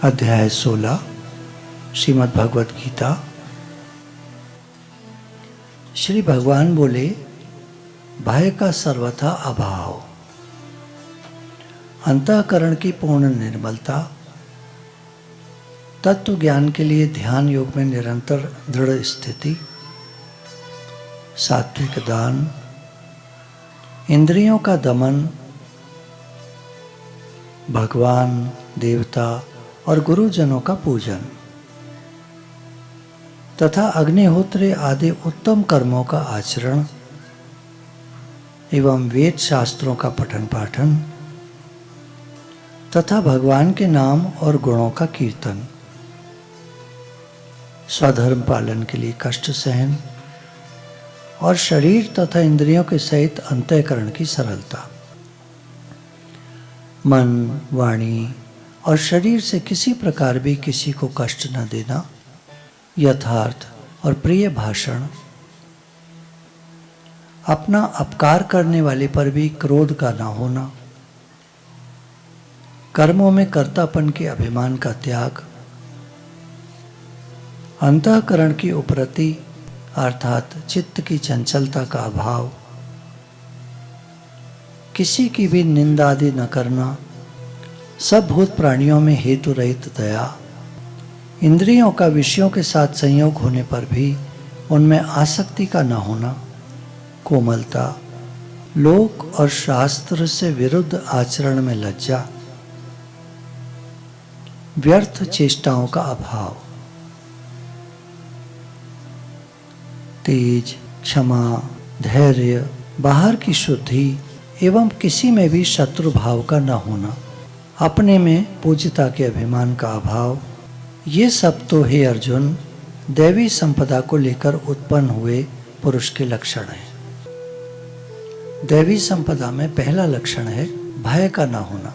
अध्याय 16 श्रीमद् भगवत गीता। श्री भगवान बोले, भय का सर्वथा अभाव, अंतःकरण की पूर्ण निर्मलता, तत्व ज्ञान के लिए ध्यान योग में निरंतर दृढ़ स्थिति, सात्विक दान, इंद्रियों का दमन, भगवान, देवता और गुरुजनों का पूजन तथा अग्निहोत्र आदि उत्तम कर्मों का आचरण एवं वेद शास्त्रों का पठन पाठन तथा भगवान के नाम और गुणों का कीर्तन, स्वधर्म पालन के लिए कष्ट सहन और शरीर तथा इंद्रियों के सहित अंतःकरण की सरलता, मन, वाणी और शरीर से किसी प्रकार भी किसी को कष्ट न देना, यथार्थ और प्रिय भाषण, अपना अपकार करने वाले पर भी क्रोध का न होना, कर्मों में कर्तापन के अभिमान का त्याग, अंतःकरण की उपरति अर्थात चित्त की चंचलता का अभाव, किसी की भी निंदा आदि न करना, सब भूत प्राणियों में हेतु रहित दया, इंद्रियों का विषयों के साथ संयोग होने पर भी उनमें आसक्ति का न होना, कोमलता, लोक और शास्त्र से विरुद्ध आचरण में लज्जा, व्यर्थ चेष्टाओं का अभाव, तेज, क्षमा, धैर्य, बाहर की शुद्धि एवं किसी में भी शत्रु भाव का न होना, अपने में पूज्यता के अभिमान का अभाव, ये सब तो हे अर्जुन दैवी संपदा को लेकर उत्पन्न हुए पुरुष के लक्षण हैं। दैवी संपदा में पहला लक्षण है भय का ना होना।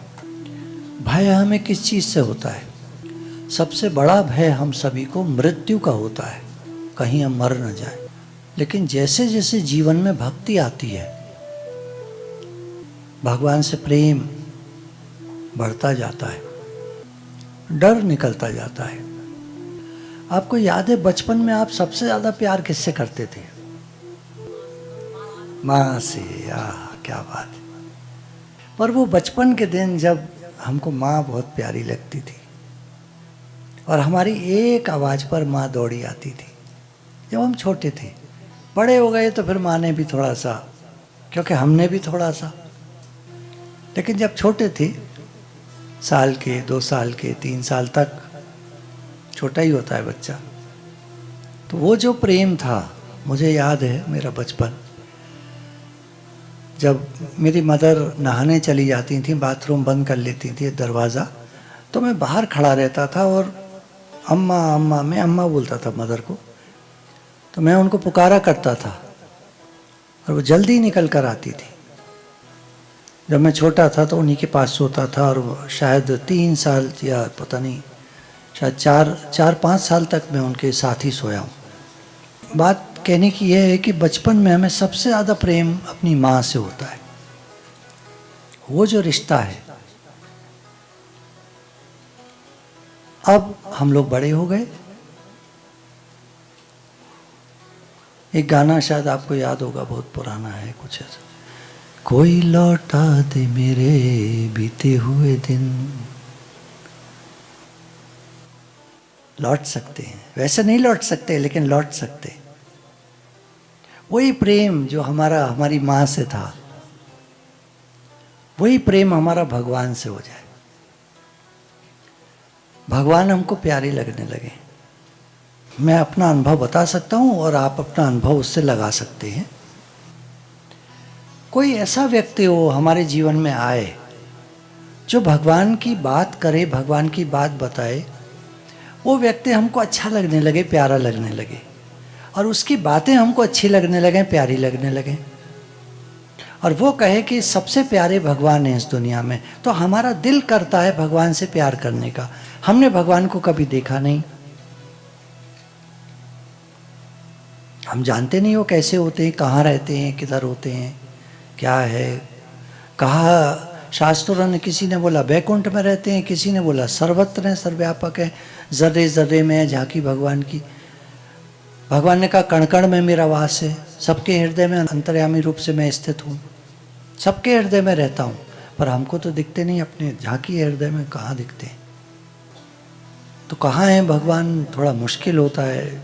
भय हमें किस चीज से होता है? सबसे बड़ा भय हम सभी को मृत्यु का होता है, कहीं हम मर न जाए। लेकिन जैसे जैसे जीवन में भक्ति आती है, भगवान से प्रेम बढ़ता जाता है, डर निकलता जाता है। आपको याद है बचपन में आप सबसे ज्यादा प्यार किससे करते थे? माँ से। क्या बात है। पर वो बचपन के दिन जब हमको माँ बहुत प्यारी लगती थी और हमारी एक आवाज पर माँ दौड़ी आती थी जब हम छोटे थे। बड़े हो गए तो फिर माँ ने भी थोड़ा सा, क्योंकि हमने भी थोड़ा सा, लेकिन जब छोटे थे, साल के, 2 साल के, 3 साल तक छोटा ही होता है बच्चा, तो वो जो प्रेम था, मुझे याद है मेरा बचपन, जब मेरी मदर नहाने चली जाती थी, बाथरूम बंद कर लेती थी दरवाज़ा, तो मैं बाहर खड़ा रहता था और अम्मा अम्मा, मैं अम्मा बोलता था मदर को, तो मैं उनको पुकारा करता था और वो जल्दी निकल कर आती थी। जब मैं छोटा था तो उन्हीं के पास सोता था और शायद 3 साल या पता नहीं, शायद 4-5 साल तक मैं उनके साथ ही सोया हूँ। बात कहने की यह है कि बचपन में हमें सबसे ज़्यादा प्रेम अपनी माँ से होता है। वो जो रिश्ता है, अब हम लोग बड़े हो गए। एक गाना शायद आपको याद होगा, बहुत पुराना है, कुछ ऐसा, कोई लौटा दे मेरे बीते हुए दिन। लौट सकते हैं, वैसे नहीं लौट सकते लेकिन लौट सकते। वही प्रेम जो हमारी माँ से था, वही प्रेम हमारा भगवान से हो जाए। भगवान हमको प्यारे लगने लगे। मैं अपना अनुभव बता सकता हूँ और आप अपना अनुभव उससे लगा सकते हैं। कोई ऐसा व्यक्ति हो हमारे जीवन में आए जो भगवान की बात करे, भगवान की बात बताए, वो व्यक्ति हमको अच्छा लगने लगे, प्यारा लगने लगे, और उसकी बातें हमको अच्छी लगने लगे, प्यारी लगने लगे, और वो कहे कि सबसे प्यारे भगवान हैं इस दुनिया में, तो हमारा दिल करता है भगवान से प्यार करने का। हमने भगवान को कभी देखा नहीं, हम जानते नहीं वो कैसे होते हैं, कहाँ रहते हैं, किधर होते हैं, क्या है, कहाँ शास्त्रों ने, किसी ने बोला वैकुंठ में रहते हैं, किसी ने बोला सर्वत्र हैं, सर्वव्यापक है, जर्रे जर्रे में है झांकी भगवान की। भगवान ने कहा कण कण में मेरा वास है, सबके हृदय में अंतर्यामी रूप से मैं स्थित हूँ, सबके हृदय में रहता हूँ, पर हमको तो दिखते नहीं, अपने झांकी हृदय में कहाँ दिखते हैं। तो कहाँ है भगवान, थोड़ा मुश्किल होता है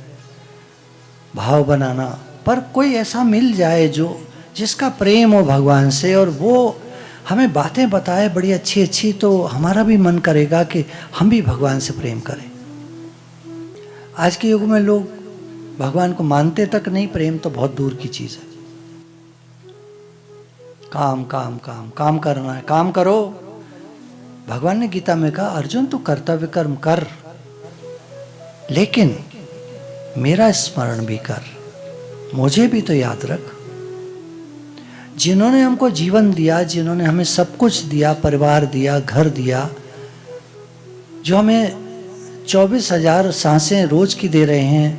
भाव बनाना। पर कोई ऐसा मिल जाए जो जिसका प्रेम हो भगवान से और वो हमें बातें बताए बड़ी अच्छी अच्छी, तो हमारा भी मन करेगा कि हम भी भगवान से प्रेम करें। आज के युग में लोग भगवान को मानते तक नहीं, प्रेम तो बहुत दूर की चीज़ है। काम काम काम काम करना है, काम करो। भगवान ने गीता में कहा अर्जुन तू कर्तव्य कर्म कर, लेकिन मेरा स्मरण भी कर, मुझे भी तो याद रख। जिन्होंने हमको जीवन दिया, जिन्होंने हमें सब कुछ दिया, परिवार दिया, घर दिया, जो हमें 24,000 सांसें रोज की दे रहे हैं,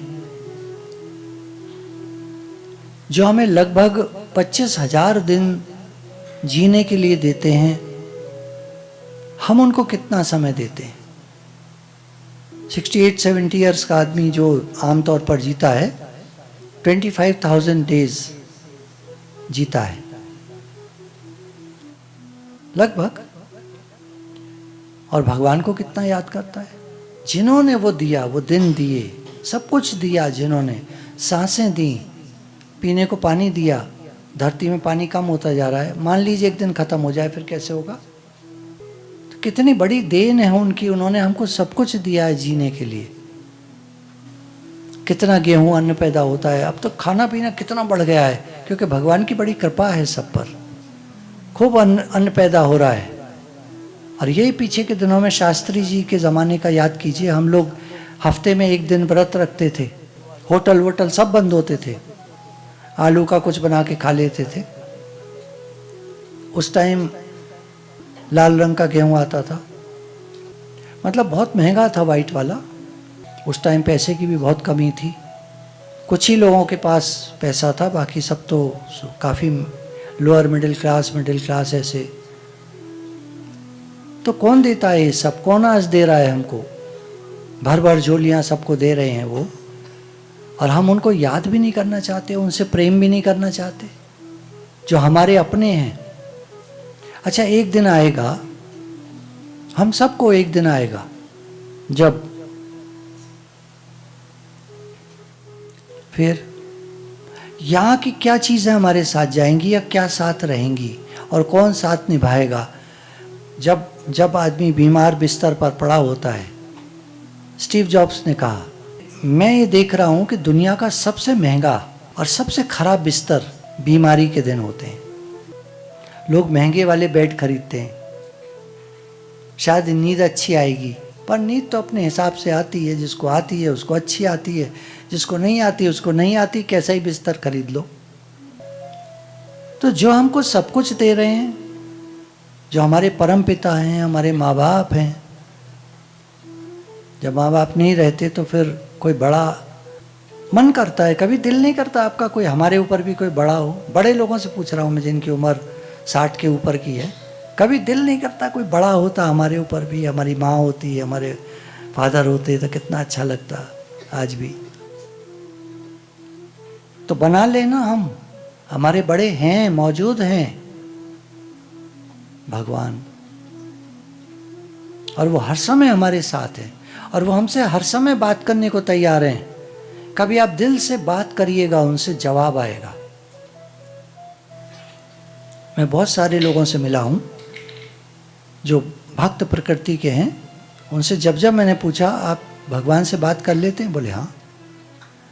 जो हमें लगभग 25,000 दिन जीने के लिए देते हैं, हम उनको कितना समय देते हैं? 68-70 ईयर्स का आदमी जो आमतौर पर जीता है, 25,000 डेज जीता है लगभग। और भगवान को कितना याद करता है? जिन्होंने वो दिया, वो दिन दिए, सब कुछ दिया, जिन्होंने सांसें दी, पीने को पानी दिया, धरती में पानी कम होता जा रहा है, मान लीजिए एक दिन खत्म हो जाए, फिर कैसे होगा? तो कितनी बड़ी देन है उनकी, उन्होंने हमको सब कुछ दिया है जीने के लिए। कितना गेहूं अन्न पैदा होता है, अब तो खाना पीना कितना बढ़ गया है, क्योंकि भगवान की बड़ी कृपा है सब पर, खूब अन्न पैदा हो रहा है। और यही पीछे के दिनों में शास्त्री जी के ज़माने का याद कीजिए, हम लोग हफ्ते में एक दिन व्रत रखते थे, होटल वोटल सब बंद होते थे, आलू का कुछ बना के खा लेते थे। उस टाइम लाल रंग का गेहूं आता था, मतलब बहुत महंगा था वाइट वाला। उस टाइम पैसे की भी बहुत कमी थी, कुछ ही लोगों के पास पैसा था, बाकी सब तो काफ़ी लोअर मिडिल क्लास ऐसे। तो कौन देता है ये सब? कौन आज दे रहा है हमको? भर भर झोलियाँ सबको दे रहे हैं वो, और हम उनको याद भी नहीं करना चाहते, उनसे प्रेम भी नहीं करना चाहते जो हमारे अपने हैं। अच्छा, एक दिन आएगा, हम सबको एक दिन आएगा जब फिर यहाँ की क्या चीज़ें हमारे साथ जाएंगी या क्या साथ रहेंगी, और कौन साथ निभाएगा? जब आदमी बीमार बिस्तर पर पड़ा होता है, स्टीव जॉब्स ने कहा, मैं ये देख रहा हूँ कि दुनिया का सबसे महंगा और सबसे खराब बिस्तर बीमारी के दिन होते हैं। लोग महंगे वाले बेड खरीदते हैं, शायद नींद अच्छी आएगी, पर नींद तो अपने हिसाब से आती है, जिसको आती है उसको अच्छी आती है, जिसको नहीं आती उसको नहीं आती, कैसा ही बिस्तर खरीद लो। तो जो हमको सब कुछ दे रहे हैं, जो हमारे परम पिता हैं, हमारे माँ बाप हैं, जब माँ बाप नहीं रहते तो फिर कोई बड़ा मन करता है, कभी दिल नहीं करता आपका कोई हमारे ऊपर भी कोई बड़ा हो। बड़े लोगों से पूछ रहा हूँ मैं, जिनकी उम्र 60 के ऊपर की है, कभी दिल नहीं करता कोई बड़ा होता हमारे ऊपर भी? हमारी माँ होती, हमारे फादर होते तो कितना अच्छा लगता आज भी। तो बना लेना, हम हमारे बड़े हैं, मौजूद हैं भगवान, और वो हर समय हमारे साथ है, और वो हमसे हर समय बात करने को तैयार हैं। कभी आप दिल से बात करिएगा, उनसे जवाब आएगा। मैं बहुत सारे लोगों से मिला हूँ जो भक्त प्रकृति के हैं, उनसे जब मैंने पूछा आप भगवान से बात कर लेते हैं? बोले हाँ।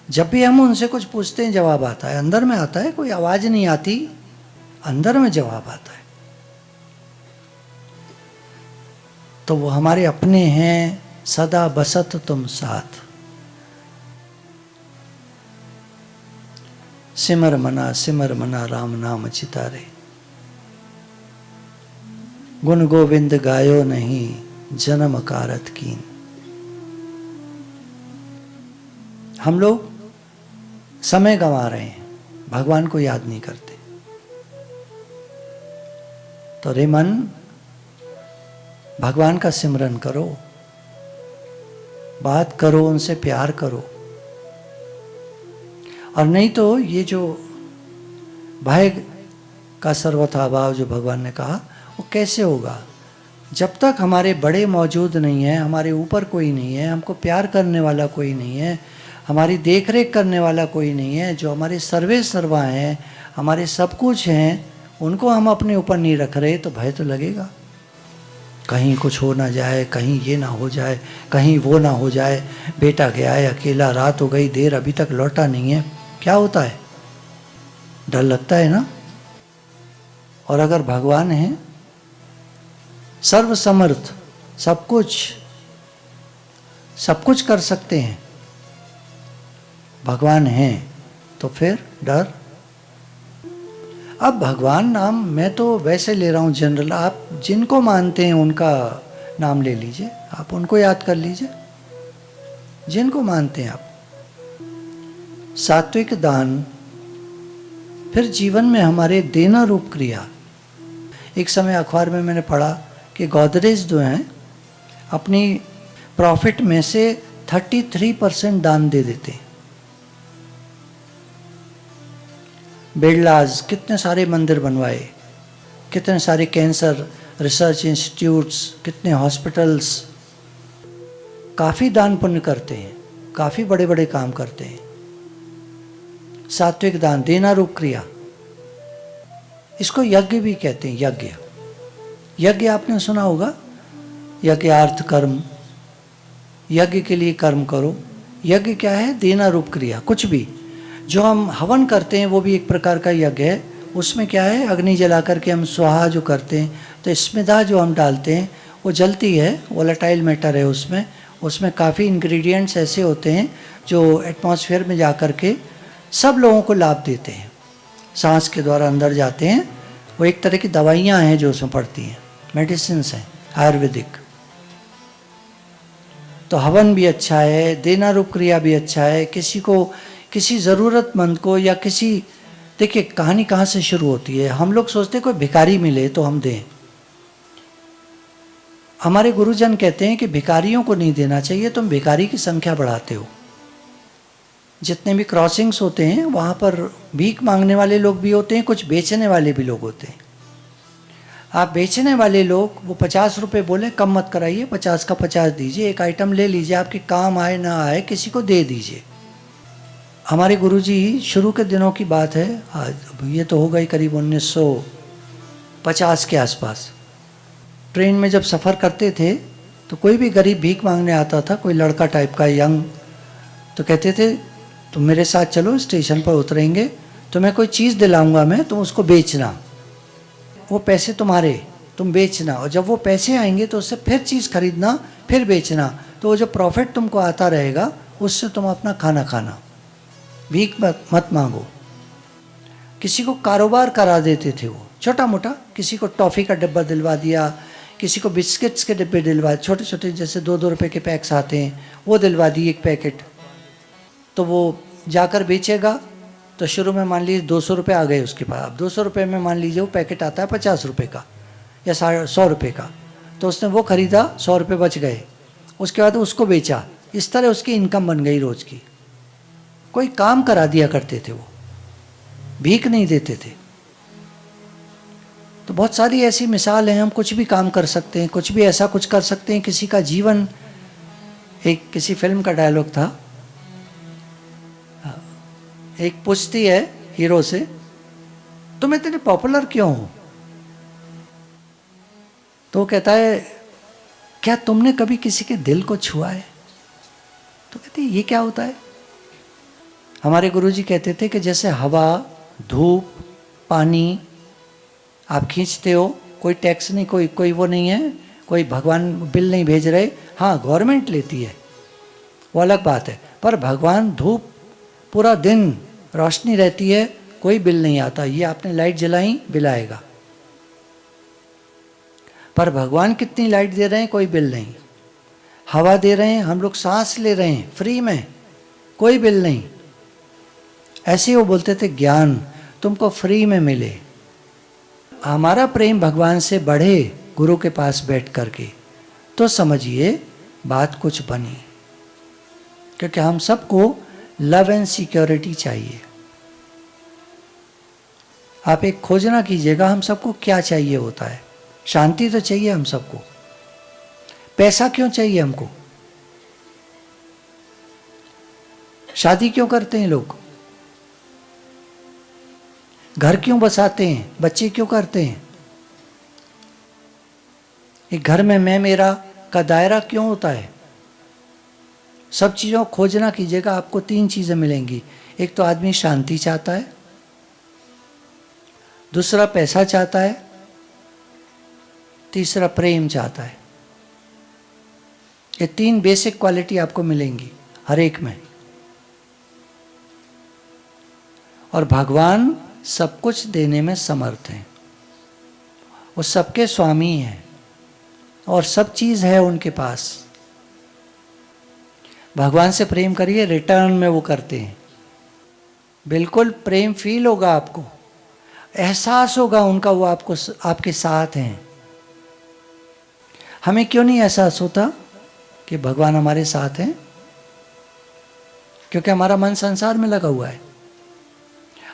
जब भी हम उनसे कुछ पूछते हैं जवाब आता है, अंदर में आता है, कोई आवाज़ नहीं आती, अंदर में जवाब आता है। तो वो हमारे अपने हैं, सदा बसत तुम साथ। सिमर मना राम नाम चितारे, गुण गोविंद गायो नहीं, जन्म कारत कीन। हम लोग समय गंवा रहे हैं, भगवान को याद नहीं करते। तो रे मन, भगवान का सिमरन करो, बात करो, उनसे प्यार करो। और नहीं तो ये जो भय का सर्वथा अभाव जो भगवान ने कहा, वो कैसे होगा? जब तक हमारे बड़े मौजूद नहीं है, हमारे ऊपर कोई नहीं है, हमको प्यार करने वाला कोई नहीं है, हमारी देख रेख करने वाला कोई नहीं है, जो हमारे सर्वे सर्वा हैं, हमारे सब कुछ हैं, उनको हम अपने ऊपर नहीं रख रहे, तो भय तो लगेगा। कहीं कुछ हो ना जाए, कहीं ये ना हो जाए, कहीं वो ना हो जाए, बेटा गया है अकेला, रात हो गई, देर अभी तक लौटा नहीं है, क्या होता है? डर लगता है ना। और अगर भगवान है सर्वसमर्थ, सब कुछ कर सकते हैं, भगवान हैं, तो फिर डर। अब भगवान नाम मैं तो वैसे ले रहा हूँ जनरल, आप जिनको मानते हैं उनका नाम ले लीजिए, आप उनको याद कर लीजिए, जिनको मानते हैं आप। सात्विक दान, फिर जीवन में हमारे देना रूप क्रिया। एक समय अखबार में मैंने पढ़ा कि गोदरेज जो हैं अपनी प्रॉफिट में से 33% दान दे देते हैं। बिरलाज कितने सारे मंदिर बनवाए, कितने सारे कैंसर रिसर्च इंस्टीट्यूट्स, कितने हॉस्पिटल्स, काफ़ी दान पुण्य करते हैं, काफ़ी बड़े बड़े काम करते हैं। सात्विक दान, देना रूप क्रिया, इसको यज्ञ भी कहते हैं। यज्ञ, यज्ञ आपने सुना होगा, यज्ञार्थ कर्म, यज्ञ के लिए कर्म करो। यज्ञ क्या है? देना रूप क्रिया। कुछ भी जो हम हवन करते हैं वो भी एक प्रकार का यज्ञ है। उसमें क्या है? अग्नि जला करके हम स्वाहा जो करते हैं, तो स्मिता जो हम डालते हैं वो जलती है, वोलेटाइल मैटर है उसमें काफ़ी इंग्रेडिएंट्स ऐसे होते हैं जो एटमॉस्फेयर में जा कर के सब लोगों को लाभ देते हैं, सांस के द्वारा अंदर जाते हैं। वो एक तरह की दवाइयाँ हैं जो उसमें पड़ती हैं, मेडिसिन्स हैं आयुर्वेदिक। तो हवन भी अच्छा है, देना रूप क्रिया भी अच्छा है। किसी को, किसी ज़रूरतमंद को, या किसी, देखिए कहानी कहाँ से शुरू होती है। हम लोग सोचते हैं कोई भिखारी मिले तो हम दें। हमारे गुरुजन कहते हैं कि भिखारियों को नहीं देना चाहिए, तुम भिखारी की संख्या बढ़ाते हो। जितने भी क्रॉसिंग्स होते हैं वहाँ पर भीख मांगने वाले लोग भी होते हैं, कुछ बेचने वाले भी लोग होते हैं। आप बेचने वाले लोग, वो 50 रुपये बोले, कम मत कराइए, 50 का 50 दीजिए, एक आइटम ले लीजिए, आपके काम आए ना आए किसी को दे दीजिए। हमारे गुरुजी शुरू के दिनों की बात है, आज ये तो हो गई करीब 1950 के आसपास, ट्रेन में जब सफ़र करते थे तो कोई भी गरीब भीख मांगने आता था, कोई लड़का टाइप का यंग, तो कहते थे तुम मेरे साथ चलो, स्टेशन पर उतरेंगे, तुम्हें कोई चीज़ दिलाऊंगा मैं, तुम उसको बेचना, वो पैसे तुम्हारे, तुम बेचना, और जब वो पैसे आएंगे तो उससे फिर चीज़ खरीदना, फिर बेचना, तो वो जो प्रॉफिट तुमको आता रहेगा उससे तुम अपना खाना खाना, भीख मत मांगो। किसी को कारोबार करा देते थे वो, छोटा मोटा, किसी को टॉफ़ी का डिब्बा दिलवा दिया, किसी को बिस्किट्स के डिब्बे दिलवा, छोटे छोटे जैसे 2-2 रुपये के पैक्स आते हैं, वो दिलवा दिए एक पैकेट। तो वो जाकर बेचेगा, तो शुरू में मान लीजिए 200 रुपये आ गए उसके पास। अब 200 रुपये में मान लीजिए वो पैकेट आता है 50 रुपये का या 100 रुपये का, तो उसने वो ख़रीदा, 100 रुपये बच गए, उसके बाद उसको बेचा। इस तरह उसकी इनकम बन गई रोज़ की। कोई काम करा दिया करते थे, वो भीख नहीं देते थे। तो बहुत सारी ऐसी मिसाल हैं, हम कुछ भी काम कर सकते हैं, कुछ भी ऐसा कुछ कर सकते हैं। किसी का जीवन, एक किसी फिल्म का डायलॉग था, एक पूछती है हीरो से, तुम इतने पॉपुलर क्यों हो? तो वो कहता है, क्या तुमने कभी किसी के दिल को छुआ है? तो कहती है, ये क्या होता है? हमारे गुरुजी कहते थे कि जैसे हवा, धूप, पानी आप खींचते हो, कोई टैक्स नहीं, कोई वो नहीं है, कोई भगवान बिल नहीं भेज रहे। हाँ, गवर्नमेंट लेती है, वो अलग बात है, पर भगवान, धूप पूरा दिन रोशनी रहती है, कोई बिल नहीं आता। ये आपने लाइट जलाई, बिल आएगा, पर भगवान कितनी लाइट दे रहे हैं, कोई बिल नहीं। हवा दे रहे हैं, हम लोग सांस ले रहे हैं फ्री में, कोई बिल नहीं। ऐसे वो बोलते थे, ज्ञान तुमको फ्री में मिले। हमारा प्रेम भगवान से बढ़े गुरु के पास बैठ करके, तो समझिए बात कुछ बनी, क्योंकि हम सबको लव एंड सिक्योरिटी चाहिए। आप एक खोजना कीजिएगा, हम सबको क्या चाहिए होता है। शांति तो चाहिए हम सबको। पैसा क्यों चाहिए हमको? शादी क्यों करते हैं लोग? घर क्यों बसाते हैं? बच्चे क्यों करते हैं? एक घर में मैं मेरा का दायरा क्यों होता है? सब चीज़ों को खोजना कीजिएगा, आपको 3 चीज़ें मिलेंगी। एक तो आदमी शांति चाहता है, दूसरा पैसा चाहता है, तीसरा प्रेम चाहता है। ये 3 बेसिक क्वालिटी आपको मिलेंगी हर एक में। और भगवान सब कुछ देने में समर्थ हैं। वो सबके स्वामी हैं और सब चीज़ है उनके पास। भगवान से प्रेम करिए, रिटर्न में वो करते हैं। बिल्कुल प्रेम फील होगा आपको, एहसास होगा उनका, वो आपको आपके साथ हैं। हमें क्यों नहीं एहसास होता कि भगवान हमारे साथ हैं? क्योंकि हमारा मन संसार में लगा हुआ है।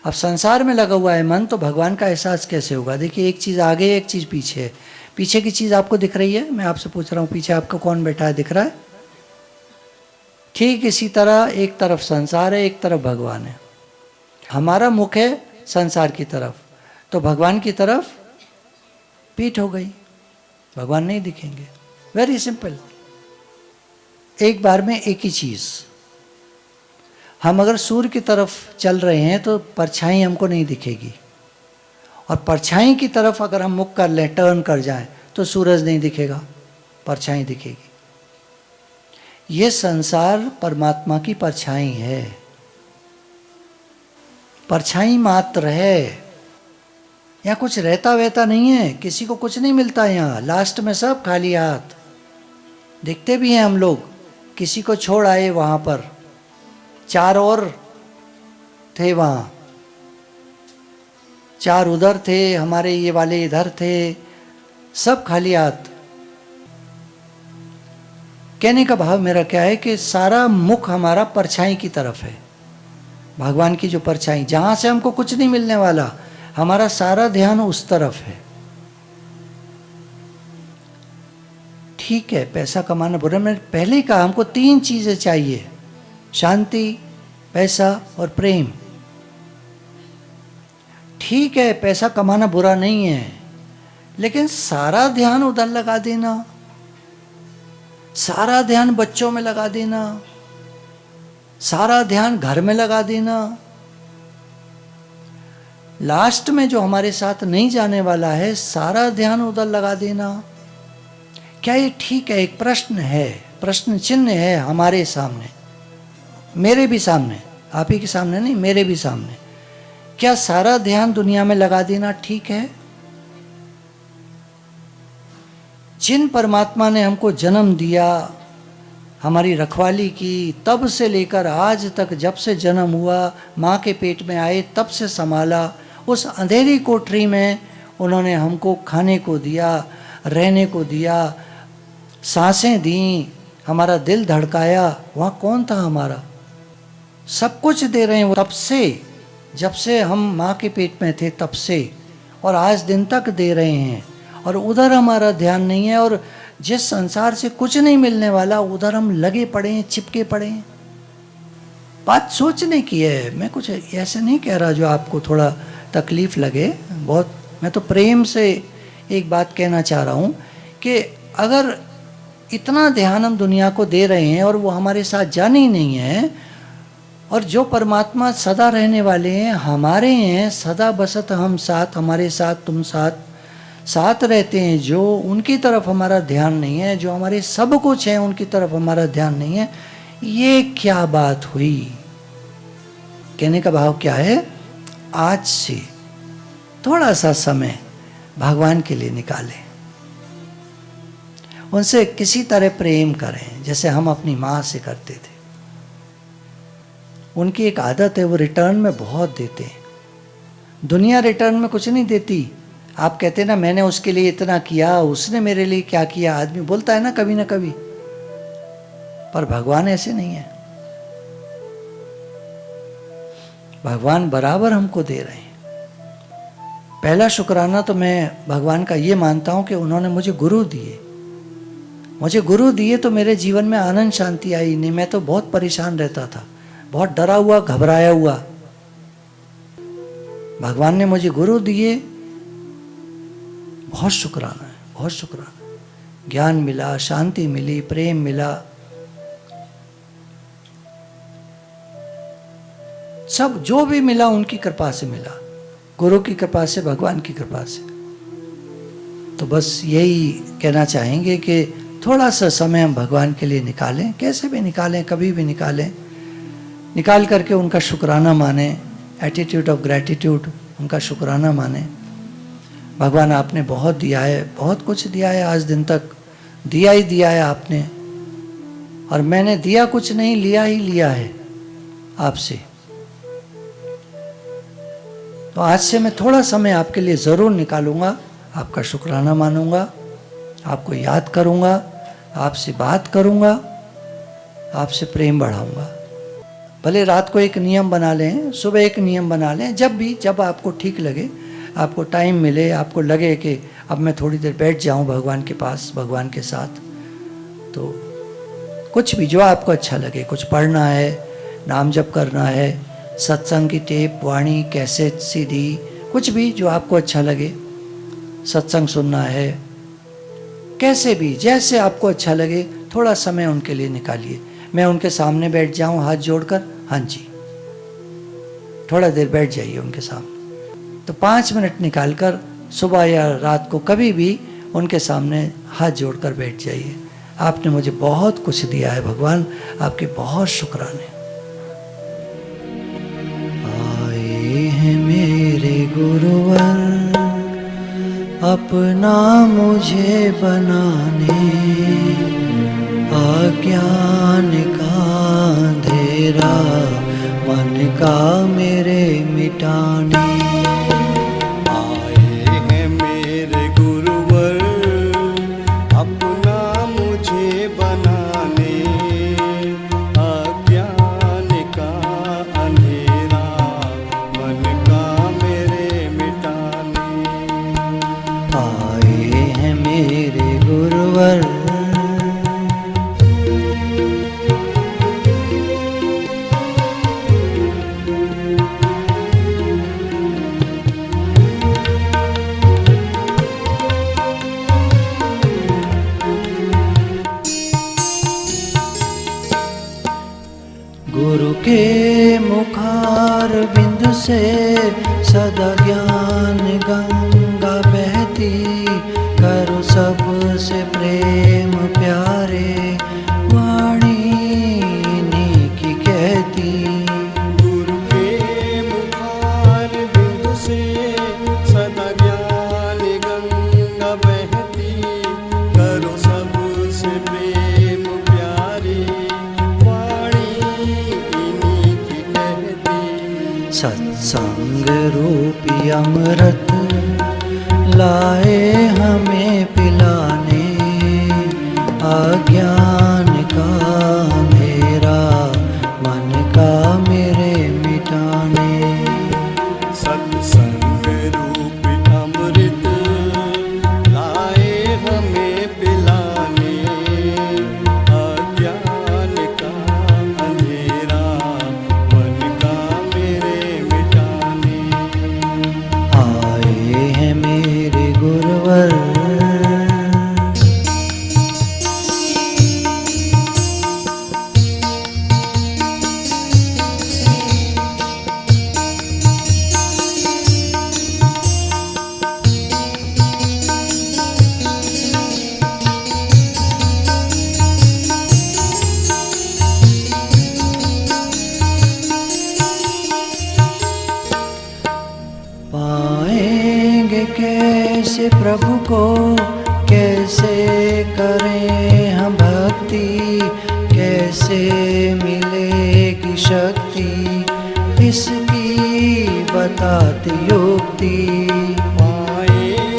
अब संसार में लगा हुआ है मन, तो भगवान का एहसास कैसे होगा? देखिए, एक चीज़ आगे, एक चीज़ पीछे है। पीछे की चीज़ आपको दिख रही है? मैं आपसे पूछ रहा हूँ, पीछे आपका कौन बैठा है, दिख रहा है? ठीक इसी तरह एक तरफ संसार है, एक तरफ भगवान है। हमारा मुख है संसार की तरफ, तो भगवान की तरफ पीठ हो गई, भगवान नहीं दिखेंगे। Very simple. एक बार में एक ही चीज़। हम अगर सूर्य की तरफ चल रहे हैं तो परछाई हमको नहीं दिखेगी, और परछाई की तरफ अगर हम मुख कर लें, टर्न कर जाएं, तो सूरज नहीं दिखेगा, परछाई दिखेगी। ये संसार परमात्मा की परछाई है, परछाई मात्र है। यहाँ कुछ रहता वहता नहीं है, किसी को कुछ नहीं मिलता। यहाँ लास्ट में सब खाली हाथ दिखते भी हैं हम लोग। किसी को छोड़ आए वहाँ पर, 4 और थे वहाँ, 4 उधर थे, हमारे ये वाले इधर थे, सब खाली हाथ। कहने का भाव मेरा क्या है कि सारा मुख हमारा परछाई की तरफ है। भगवान की जो परछाई, जहाँ से हमको कुछ नहीं मिलने वाला, हमारा सारा ध्यान उस तरफ है। ठीक है, पैसा कमाना बुरा, मैंने पहले ही कहा हमको 3 चीज़ें चाहिए, शांति, पैसा और प्रेम। ठीक है, पैसा कमाना बुरा नहीं है, लेकिन सारा ध्यान उधर लगा देना, सारा ध्यान बच्चों में लगा देना, सारा ध्यान घर में लगा देना, लास्ट में जो हमारे साथ नहीं जाने वाला है, सारा ध्यान उधर लगा देना, क्या ये ठीक है? एक प्रश्न है, प्रश्न चिन्ह है हमारे सामने, मेरे भी सामने, आप ही के सामने नहीं, मेरे भी सामने। क्या सारा ध्यान दुनिया में लगा देना ठीक है? जिन परमात्मा ने हमको जन्म दिया, हमारी रखवाली की, तब से लेकर आज तक, जब से जन्म हुआ, माँ के पेट में आए तब से संभाला, उस अंधेरी कोठरी में उन्होंने हमको खाने को दिया, रहने को दिया, सांसें दी, हमारा दिल धड़काया, वहाँ कौन था हमारा? सब कुछ दे रहे हैं वो, तब से, जब से हम माँ के पेट में थे तब से, और आज दिन तक दे रहे हैं। और उधर हमारा ध्यान नहीं है, और जिस संसार से कुछ नहीं मिलने वाला, उधर हम लगे पड़े हैं, चिपके पड़े हैं। बात सोचने की है। मैं कुछ ऐसे नहीं कह रहा जो आपको थोड़ा तकलीफ लगे, बहुत। मैं तो प्रेम से एक बात कहना चाह रहा हूँ कि अगर इतना ध्यान हम दुनिया को दे रहे हैं और वो हमारे साथ जाने ही नहीं है, और जो परमात्मा सदा रहने वाले हैं, हमारे हैं, सदा बसत हम साथ, हमारे साथ तुम साथ, साथ रहते हैं, जो उनकी तरफ हमारा ध्यान नहीं है, जो हमारे सब कुछ है उनकी तरफ हमारा ध्यान नहीं है, ये क्या बात हुई? कहने का भाव क्या है? आज से थोड़ा सा समय भगवान के लिए निकालें, उनसे किसी तरह प्रेम करें, जैसे हम अपनी माँ से करते थे। उनकी एक आदत है, वो रिटर्न में बहुत देते हैं। दुनिया रिटर्न में कुछ नहीं देती, आप कहते हैं ना मैंने उसके लिए इतना किया, उसने मेरे लिए क्या किया, आदमी बोलता है ना कभी, पर भगवान ऐसे नहीं है। भगवान बराबर हमको दे रहे हैं। पहला शुक्राना तो मैं भगवान का ये मानता हूं कि उन्होंने मुझे गुरु दिए। मुझे गुरु दिए तो मेरे जीवन में आनंद शांति आई। नहीं मैं तो बहुत परेशान रहता था, बहुत डरा हुआ, घबराया हुआ। भगवान ने मुझे गुरु दिए, बहुत शुक्राना है, बहुत शुक्राना। ज्ञान मिला, शांति मिली, प्रेम मिला, सब जो भी मिला उनकी कृपा से मिला, गुरु की कृपा से, भगवान की कृपा से। तो बस यही कहना चाहेंगे कि थोड़ा सा समय हम भगवान के लिए निकालें, कैसे भी निकालें, कभी भी निकालें, निकाल करके उनका शुक्राना माने, एटीट्यूड ऑफ ग्रैटिट्यूड, उनका शुक्राना माने। भगवान आपने बहुत दिया है, बहुत कुछ दिया है, आज दिन तक दिया ही दिया है आपने, और मैंने दिया कुछ नहीं, लिया ही लिया है आपसे। तो आज से मैं थोड़ा समय आपके लिए ज़रूर निकालूंगा, आपका शुक्राना मानूंगा, आपको याद करूंगा, आपसे बात करूंगा, आपसे प्रेम बढ़ाऊंगा। भले रात को एक नियम बना लें, सुबह एक नियम बना लें, जब आपको ठीक लगे, आपको टाइम मिले, आपको लगे कि अब मैं थोड़ी देर बैठ जाऊं भगवान के पास, भगवान के साथ, तो कुछ भी जो आपको अच्छा लगे, कुछ पढ़ना है, नाम जप करना है, सत्संग की टेप, वाणी, कैसेट, सीडी, कुछ भी जो आपको अच्छा लगे, सत्संग सुनना है, कैसे भी जैसे आपको अच्छा लगे, थोड़ा समय उनके लिए निकालिए। मैं उनके सामने बैठ जाऊं हाथ जोड़कर, हाँ जी, थोड़ा देर बैठ जाइए उनके सामने। तो 5 मिनट निकालकर सुबह या रात को कभी भी उनके सामने हाथ जोड़कर बैठ जाइए। आपने मुझे बहुत कुछ दिया है भगवान, आपके बहुत शुक्राने। आए हैं मेरे गुरुवर अपना मुझे बनाने, अज्ञान का अंधेरा मन का मेरे मिटाने। आए हैं मेरे गुरुवर अपना मुझे बनाने, अज्ञान का अंधेरा मन का मेरे मिटाने। आए हैं मेरे गुरुवर गुरु के मुखार बिंद से सदा ज्ञान गंगा बहती, करो सबसे प्रेम प्यारे, वाणी इन्हीं की कहती। गुरु के मुखार बिंदु से सदा ज्ञान गंगा बहती, करो सबसे प्रेम प्यारे, वाणी इन्हीं की कहती। सत्संग रूपी अमृत लाए हमें पिलाने, अज्ञान का अंधेरा मन का मेरे मिटाने। सत्संग रूप अमृत लाए हमें पिलाने, अज्ञान का अंधेरा मन का मेरे मिटाने। आए हैं मेरे गुरुवर पाएंगे कैसे प्रभु को, कैसे करें हम भक्ति, कैसे मिलेगी शक्ति, इसकी बताती युक्ति। पाएंगे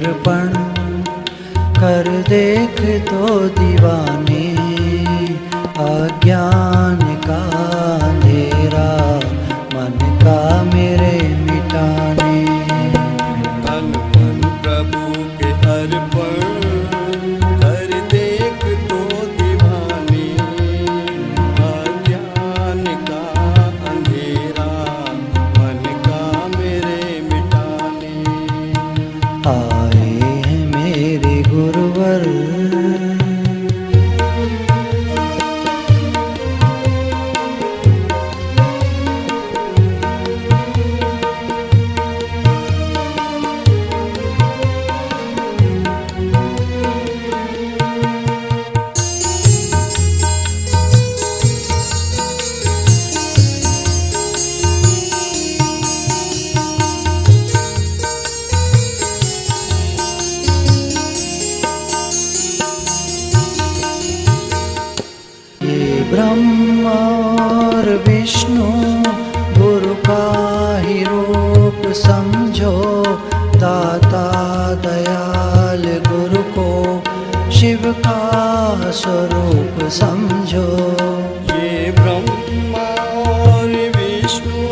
अर्पण कर देख तो दीवाने, अज्ञान का अंधेरा मन का मेरे मिटाने। तन मन प्रभु के अर्पण कर देख तो दीवाने, अज्ञान का अंधेरा मन का मेरे मिटाने। आए हैं मेरे गुरुवर, ब्रह्मा और विष्णु गुरु का ही रूप समझो, दाता दयाल गुरु को शिव का स्वरूप समझो। ये ब्रह्मा और विष्णु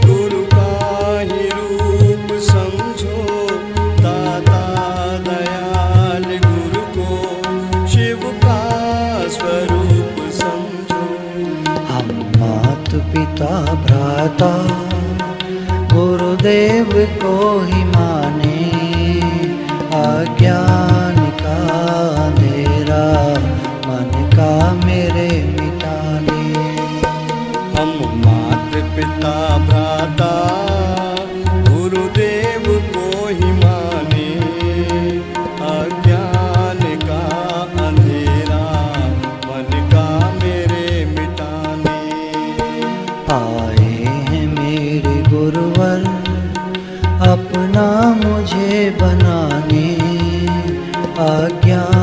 गुरु का ही रूप समझो, दाता दयाल गुरु को शिव का स्वरूप समझो। हम मात पिता भ्राता गुरुदेव को ही माने, अज्ञान का अंधेरा मन का मेरे मिटाने। हम मात पिता भ्राता गुरुदेव को ही माने, अज्ञान का अंधेरा मन का मेरे मिटाने। आए हैं मेरे गुरुवर अपना मुझे बनाने, अज्ञान